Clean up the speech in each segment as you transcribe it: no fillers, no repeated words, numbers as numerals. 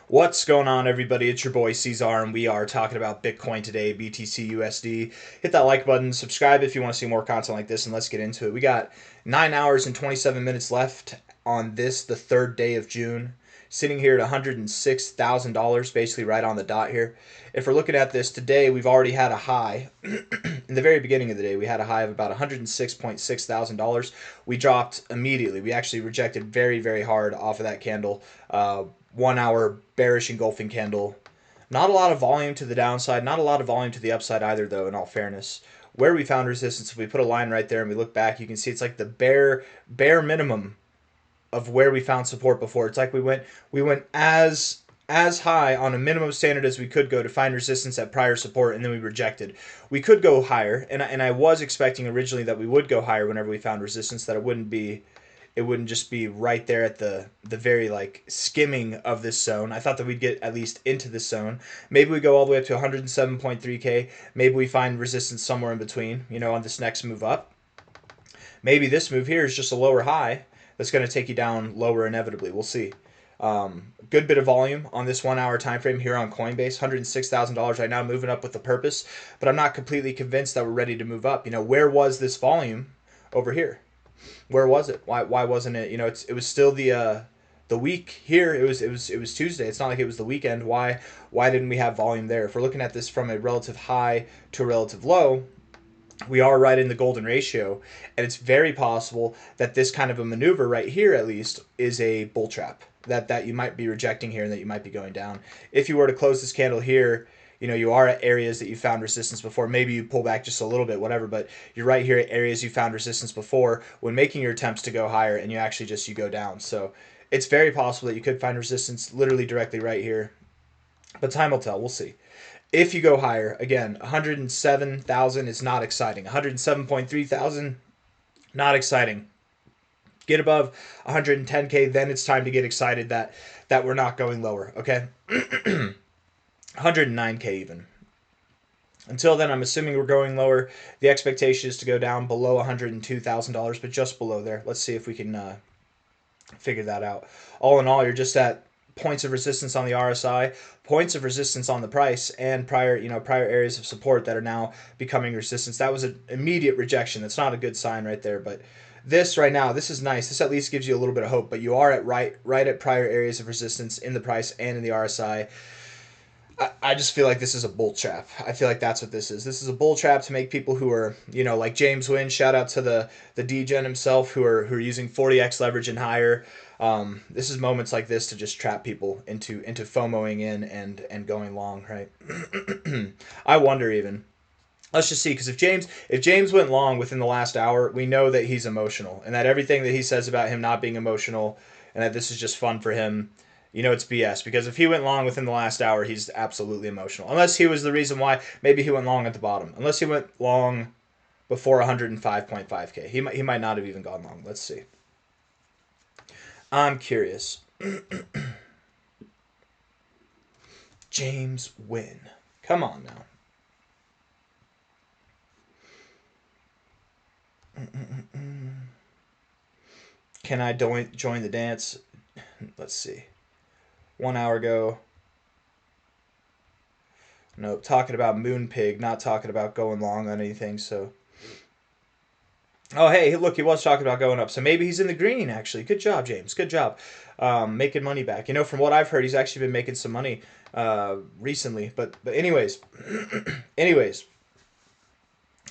What's going on, everybody? It's your boy C-Zar, and we are talking about Bitcoin today, BTC USD. Hit that like button, subscribe if you want to see more content like this, and let's get into it. We got 9 hours and 27 minutes left on this, the third day of June. Sitting here at $106,000, basically right on the dot here. If we're looking at this today, we've already had a high. In the very beginning of the day, we had a high of about $106.6 thousand. We dropped immediately. We actually rejected very, very hard off of that candle. 1 hour bearish engulfing candle. Not a lot of volume to the downside, not a lot of volume to the upside either, though, in all fairness. Where we found resistance, if we put a line right there and we look back, you can see it's like the bare minimum of where we found support before. It's like we went as high on a minimum standard as we could go to find resistance at prior support, and then we rejected. We could go higher, and I was expecting originally that we would go higher whenever we found resistance, that it wouldn't just be right there at the very like skimming of this zone. I thought that we'd get at least into this zone. Maybe we go all the way up to 107.3K. Maybe we find resistance somewhere in between, on this next move up. Maybe this move here is just a lower high that's going to take you down lower inevitably. We'll see. Good bit of volume on this 1 hour time frame here on Coinbase. $106,000 right now, moving up with a purpose. But I'm not completely convinced that we're ready to move up. Where was this volume over here? Where was it? Why wasn't it? It was still the week here. It was Tuesday. It's not like it was the weekend. Why didn't we have volume there? If we're looking at this from a relative high to a relative low, we are right in the golden ratio, and it's very possible that this kind of a maneuver right here, at least, is a bull trap that you might be rejecting here and that you might be going down. If you were to close this candle here, you are at areas that you found resistance before. Maybe you pull back just a little bit, whatever, but you're right here at areas you found resistance before when making your attempts to go higher, and you go down. So it's very possible that you could find resistance literally directly right here, but time will tell. We'll see. If you go higher, again, 107,000 is not exciting. 107.3 thousand, not exciting. Get above 110K, then it's time to get excited that we're not going lower, okay? 109K even. Until then, I'm assuming we're going lower. The expectation is to go down below $102,000, but just below there. Let's see if we can figure that out. All in all, you're just at points of resistance on the RSI, points of resistance on the price, and prior areas of support that are now becoming resistance. That was an immediate rejection. That's not a good sign right there, but this right now, this is nice. This at least gives you a little bit of hope, but you are at right at prior areas of resistance in the price and in the RSI. I just feel like this is a bull trap. I feel like that's what this is. This is a bull trap to make people who are, like James Wynn, shout out to the DGen himself, who are using 40x leverage and higher. This is moments like this to just trap people into FOMOing in and going long, right? I wonder even. Let's just see, because if James went long within the last hour, we know that he's emotional, and that everything that he says about him not being emotional and that this is just fun for him, it's BS. Because if he went long within the last hour, he's absolutely emotional. Unless he was the reason why. Maybe he went long at the bottom. Unless he went long before 105.5K. He might not have even gone long. Let's see. I'm curious. James Wynn. Come on now. Can I join the dance? Let's see. 1 hour ago. Nope. Talking about Moonpig, not talking about going long on anything, so. Oh, hey, look, he was talking about going up. So maybe he's in the green, actually. Good job, James. Good job. Making money back. From what I've heard, he's actually been making some money recently. But anyways.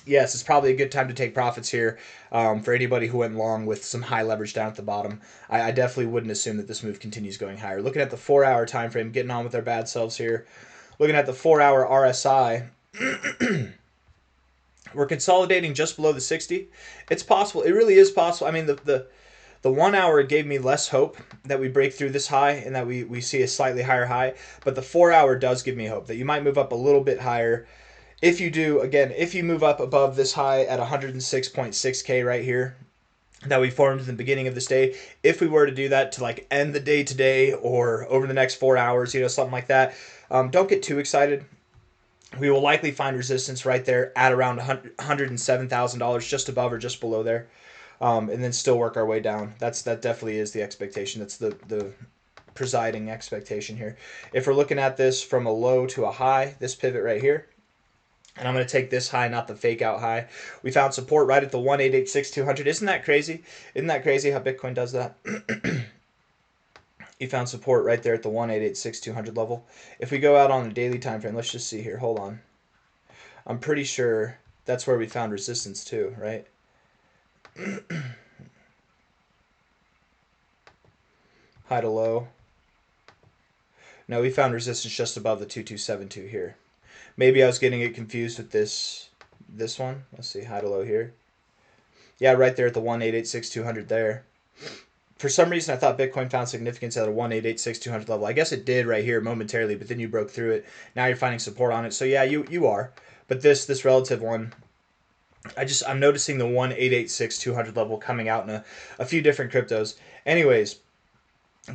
Yes, it's probably a good time to take profits here for anybody who went long with some high leverage down at the bottom. I definitely wouldn't assume that this move continues going higher. Looking at the 4 hour time frame, getting on with our bad selves here. Looking at the 4 hour RSI. We're consolidating just below the 60. It's possible. It really is possible. I mean, the 1 hour gave me less hope that we break through this high and that we see a slightly higher high. But the 4 hour does give me hope that you might move up a little bit higher. If you do, again, if you move up above this high at 106.6K right here that we formed in the beginning of this day, if we were to do that to like end the day today or over the next 4 hours, something like that, don't get too excited. We will likely find resistance right there at around $107,000, just above or just below there, and then still work our way down. That definitely is the expectation. That's the presiding expectation here. If we're looking at this from a low to a high, this pivot right here, and I'm going to take this high, not the fake out high. We found support right at the 1886200. Isn't that crazy? Isn't that crazy how Bitcoin does that? You found support right there at the 1886200 level. If we go out on a daily time frame, let's just see here. Hold on. I'm pretty sure that's where we found resistance too, right? High to low. No, we found resistance just above the 2272 here. Maybe I was getting it confused with this one. Let's see, high to low here. Yeah, right there at the 1886200 there. For some reason, I thought Bitcoin found significance at a 1886200 level. I guess it did right here momentarily, but then you broke through it. Now you're finding support on it. So yeah, you are. But this relative one, I'm noticing the 1886200 level coming out in a few different cryptos. Anyways,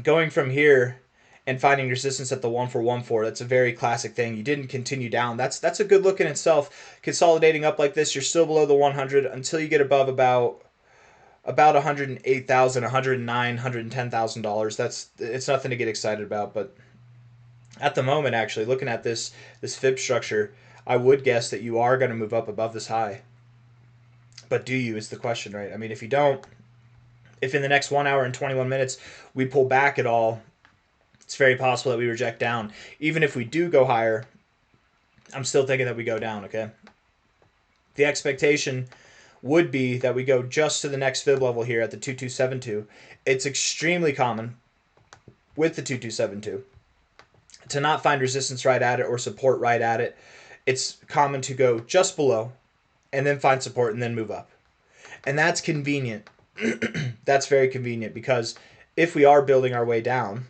going from here and finding resistance at the 1414, that's a very classic thing. You didn't continue down. That's a good look in itself. Consolidating up like this, you're still below the 100 until you get above about $108,000, $109,000, $110,000. It's nothing to get excited about. But at the moment, actually, looking at this fib structure, I would guess that you are going to move up above this high. But do you is the question, right? I mean, if you don't, if in the next 1 hour and 21 minutes we pull back at all, it's very possible that we reject down. Even if we do go higher, I'm still thinking that we go down, okay? The expectation would be that we go just to the next fib level here at the 2272. It's extremely common with the 2272 to not find resistance right at it or support right at it. It's common to go just below and then find support and then move up. And that's convenient. That's very convenient, because if we are building our way down,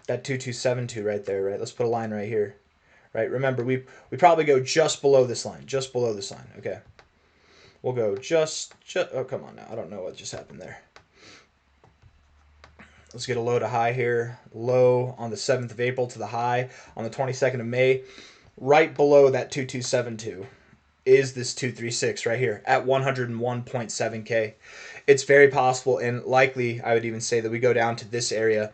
that 2272 right there, right? Let's put a line right here. Right? Remember, we probably go just below this line. Just below this line. Okay. We'll go just oh, come on now. I don't know what just happened there. Let's get a low to high here. Low on the 7th of April to the high on the 22nd of May. Right below that 2272 is this 236 right here at 101.7K. It's very possible and likely, I would even say, that we go down to this area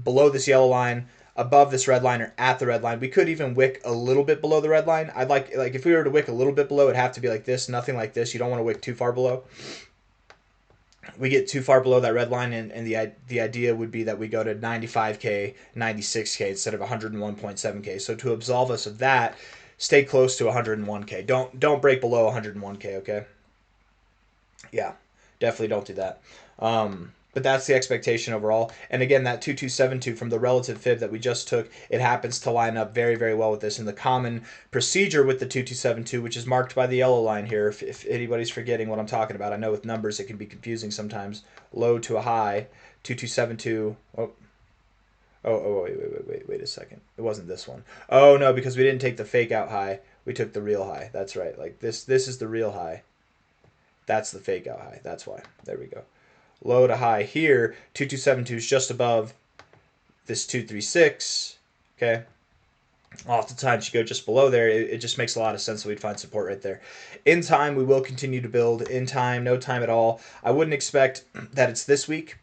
below this yellow line, above this red line, or at the red line. We could even wick a little bit below the red line. I'd like if we were to wick a little bit below, it'd have to be like this, nothing like this. You don't want to wick too far below. We get too far below that red line, and the idea would be that we go to 95K, 96K instead of 101.7K. So to absolve us of that, stay close to 101K. Don't break below 101K, okay? Yeah, definitely don't do that. But that's the expectation overall. And again, that 2272 from the relative fib that we just took, it happens to line up very, very well with this. And the common procedure with the 2272, which is marked by the yellow line here, if anybody's forgetting what I'm talking about, I know with numbers it can be confusing sometimes. Low to a high, 2272. Wait a second. It wasn't this one. Oh, no, because we didn't take the fake out high. We took the real high. That's right. Like this is the real high. That's the fake out high. That's why. There we go. Low to high here, 2272 is just above this 236, okay? Oftentimes you go just below there, it just makes a lot of sense that we'd find support right there. In time, we will continue to build. In time, no time at all. I wouldn't expect that it's this week,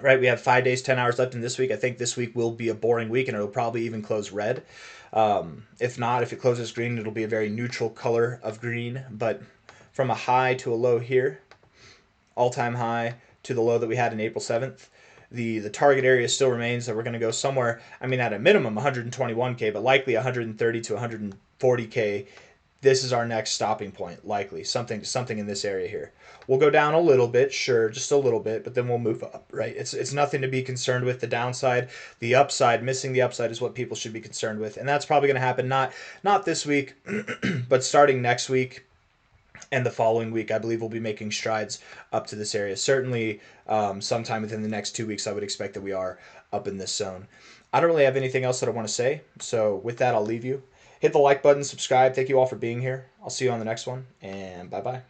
right? We have 5 days, 10 hours left in this week. I think this week will be a boring week, and it'll probably even close red. If not, if it closes green, it'll be a very neutral color of green. But from a high to a low here, all-time high to the low that we had in April 7th. The target area still remains that we're going to go somewhere, I mean, at a minimum 121K, but likely 130 to 140K. This is our next stopping point, likely. Something in this area here. We'll go down a little bit, sure, just a little bit, but then we'll move up, right? It's nothing to be concerned with. The downside, the upside, missing the upside is what people should be concerned with. And that's probably going to happen not this week, but starting next week. And the following week, I believe we'll be making strides up to this area. Certainly, sometime within the next 2 weeks, I would expect that we are up in this zone. I don't really have anything else that I want to say. So with that, I'll leave you. Hit the like button, subscribe. Thank you all for being here. I'll see you on the next one, and bye-bye.